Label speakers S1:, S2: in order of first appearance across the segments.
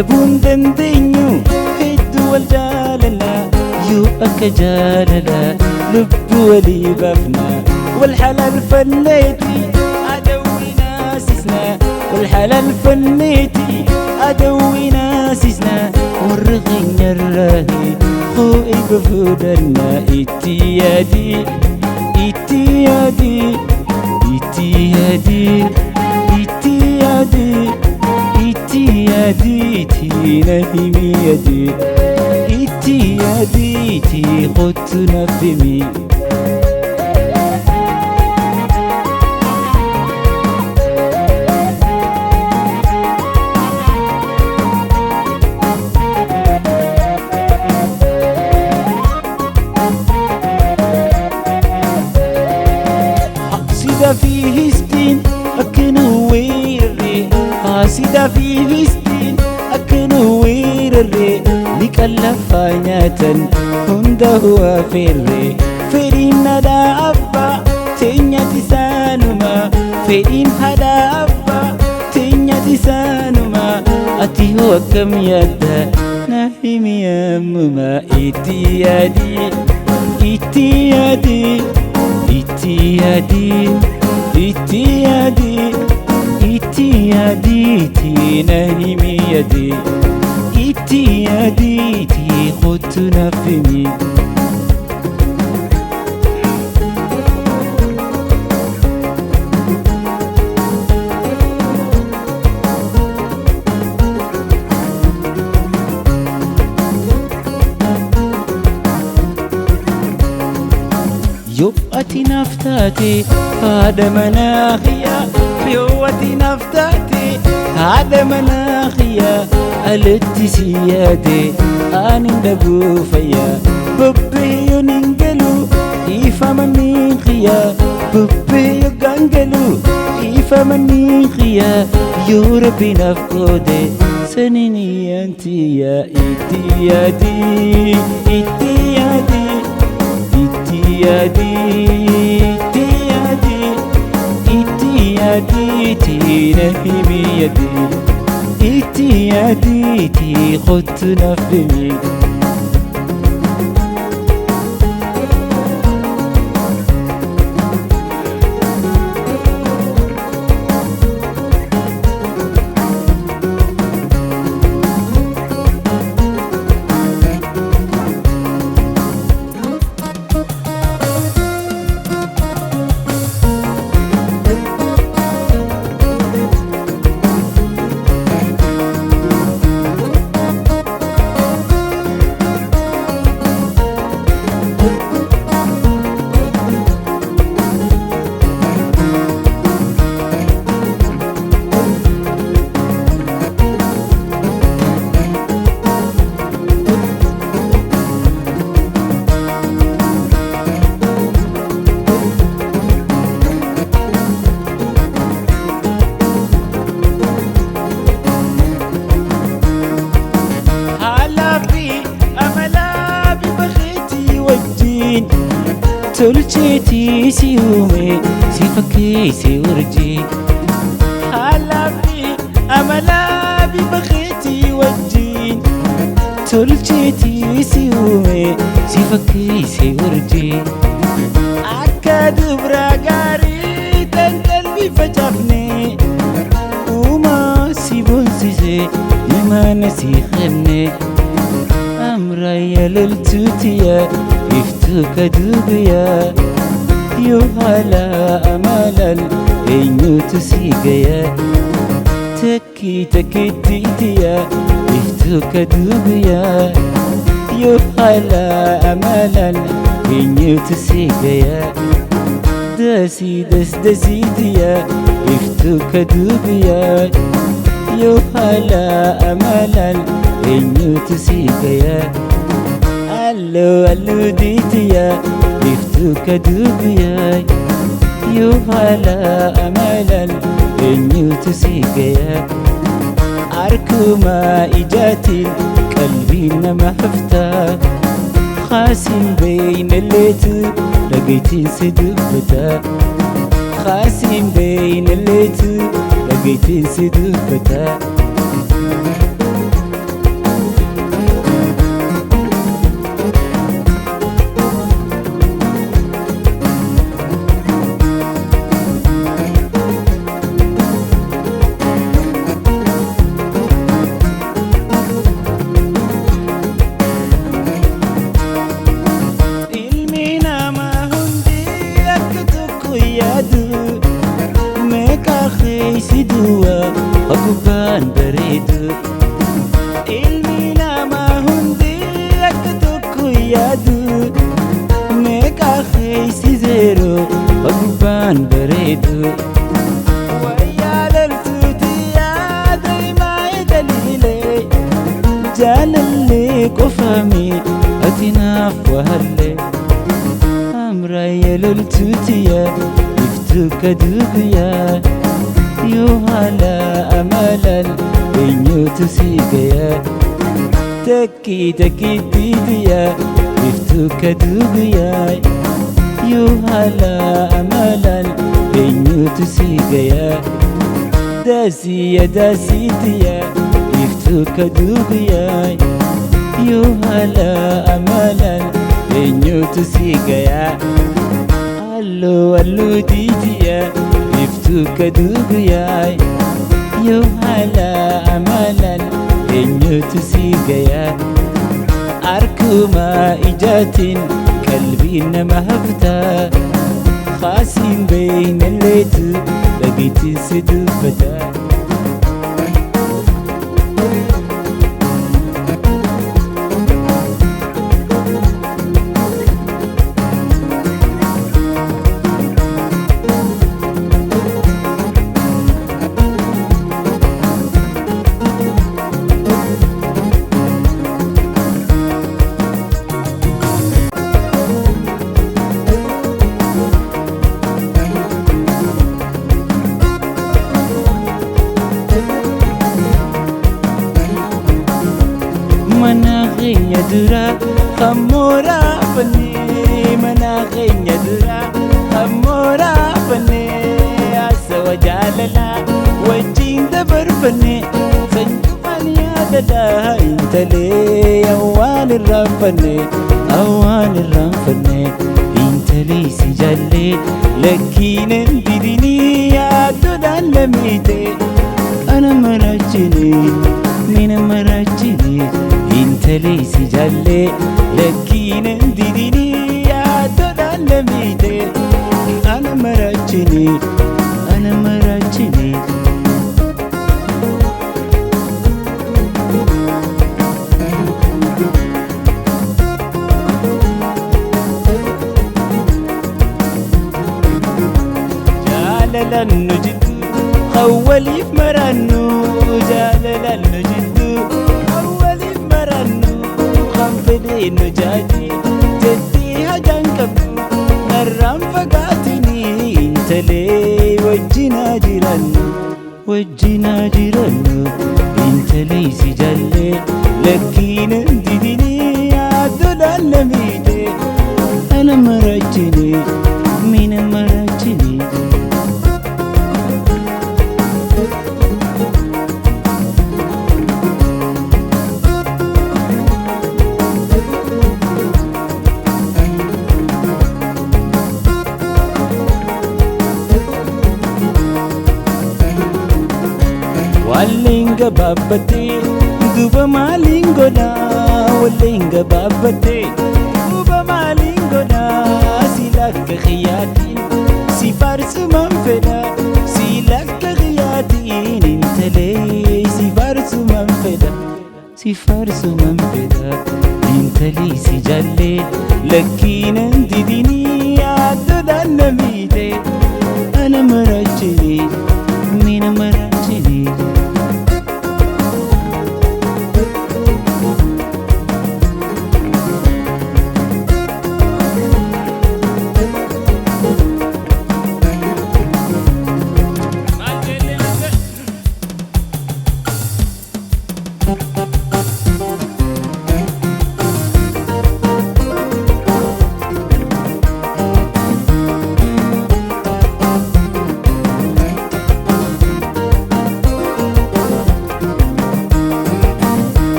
S1: دبون دندينيو هدو والجالنا يو أكجالنا لبو ولي بفنا والحلال فنيتي أدوي ناسسنا والحلال فنيتي أدوي ناسسنا والرغين الراهي خوئي بفودنا إتيادي إتيادي إتيادي إتيادي إتيادي تينا هميادي إتيادي تي خدتنا فمي حاسدا فيه ستين أكنو ويري حاسدا فيه ستين أكنو ويري لك اللفانية هنده هو فيري فيرين دا أبا تنيا تسانما فيرين هدا أبا تنيا تسانما أتي هو كم يدا نهيم يمما إتيادي إتيادي إتيادي إتيادي إتيادي تينا هميادي إتيادي تي خدتنا فمي يوبتي نفتاتي هذا مناخيا يوبتي نفتاتي هذا مناخيا ألتي سيادي أنا ندبو فيا ببي ينقلو إيفا منيخيا ببي ينقلو إيفا منيخيا يوربي نفقودي سنيني أنتي يا إتيادي إتيادي إتيادي إتيادي إتيادي تينا هميادي إتيادي تي خدتنا فمي تلجيتي سيومي سيفكي سيورجي حلبي أملا ببغيتي وجين تلجيتي سيومي سيفكي سيورجي أكاد براغاري تنقلبي فجفني وما سيبون سيزي لما نسيخني أمري للتوتيا يفتوك دوبيا يوهلا أمالا إنو تسيقيا تكي تكي تيتيا يفتوك دوبيا يوهلا أمالا إنو تسيقيا داسي دس دسيتيا يفتوك دوبيا يوهلا أمالا إنو تسيقيا ألو ألو ديتيا يفتوك دوبيا يوهلا أمالا إنو تسيقيا أركما إجاتي قلبي نما حفتا خاسم بين الليت لقيتين سدفتا خاسم بين الليت لقيتين سدفتا bareedu wayyaa loltuuti yaadai maa'ee daliilee jaalallee qofaami ati naaf wahallee amraayya loltuutiya iftuu kaduuguyaa yoo haala amalan eenyuutu sii gaya takkii takkiittiitiya iftuu kaduuguyaa yoo haala amalan eenyuutu sii gaya daasiya daasiitiya iftuu kaduuguyaa yoo haala amalan eenyuutu sii gaya alloo alluu diitiya iftuu kaduuguyaa yoo haala amalan eenyuutu sii gaya arkuma ijaatiin qalbiin nama haftaa khaasiin beeynalleetu dhageettiin si dubbataa mana keenya dura hamooraa fannee mana keenya dura hamooraa fannee hasawa jaalalaa wajjin dabarfannee sanjufaan yaadadhaa intalee awwaan irraanfannee intalee si jaallee lakkiinan didinii yaadodhaan lamiitee ana maraachinee mina maraachinee intalee si jaallee lakkiinan didinii yaadodhaan lamiitee ana maraachinee jaalalannu jiddu awwaliif marannu jaalalannu jiddu awwaliif marannu kan fedheennu jaati jettii hajaan qabdu narraan fagaatini intalee wajjinaa jirannu intalee si jaallee lakkiinan didinii yaadodhaan lamiitee ana maraachinee mina maraachinee wallinga babbattee duuba maaliin godhaa wallinga babbattee duuba maaliin godhaa si lakka xiyyaatiin si faarsumaan fedha si lakka xiyyaatiin intalee si faarsumaan fedha intalee si jaallee lakkiinan didinii yaadodhaan lamiitee ana maraachinee mina maraachinee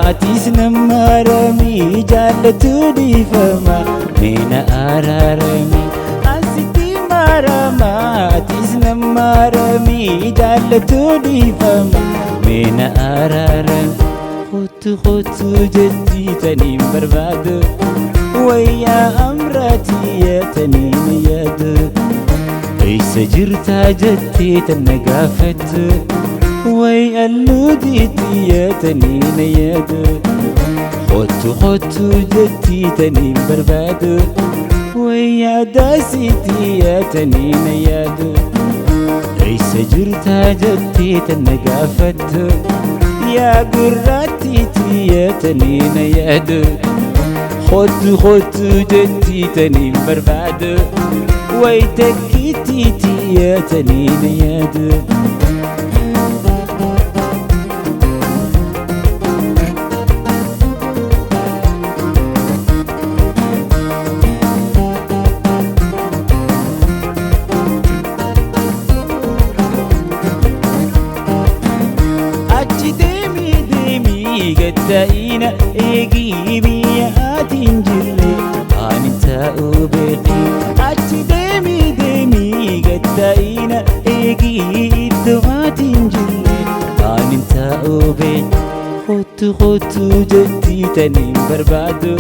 S1: atis nammarami jaallatu dhiifama meena araarami asitti marama atis nammarami jaallatu dhiifama meena araarami kottu jetti taniin barbaadu ويا أمرتي يا تنين يد إيس جرتا جتي تنقافت ويا اللوديتي يا تنين يد خطو جتي تنين برباد ويا داسيتي يا تنين يد إيس جرتا جتي تنقافت يا قراتيتي يا تنين يد خطو جتي تنين برباد ويتكيتي يا تنين يد قدائنا إيجيبي يا تنجلي أنت أبقي أتي دمي قدائنا إيجيب دوا تنجلي أنت أبقي خطو جدي تنين بربادو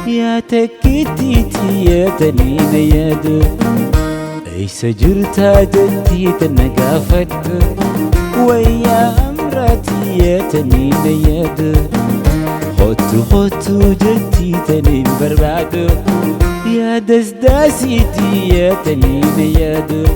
S1: يا تكتيتي يا تنين يدو إيس جرتا جدي تنقافت ويا أمرتي يا تنين يد خطو جتي تنين بربادو يا داسيتي يا تنين يد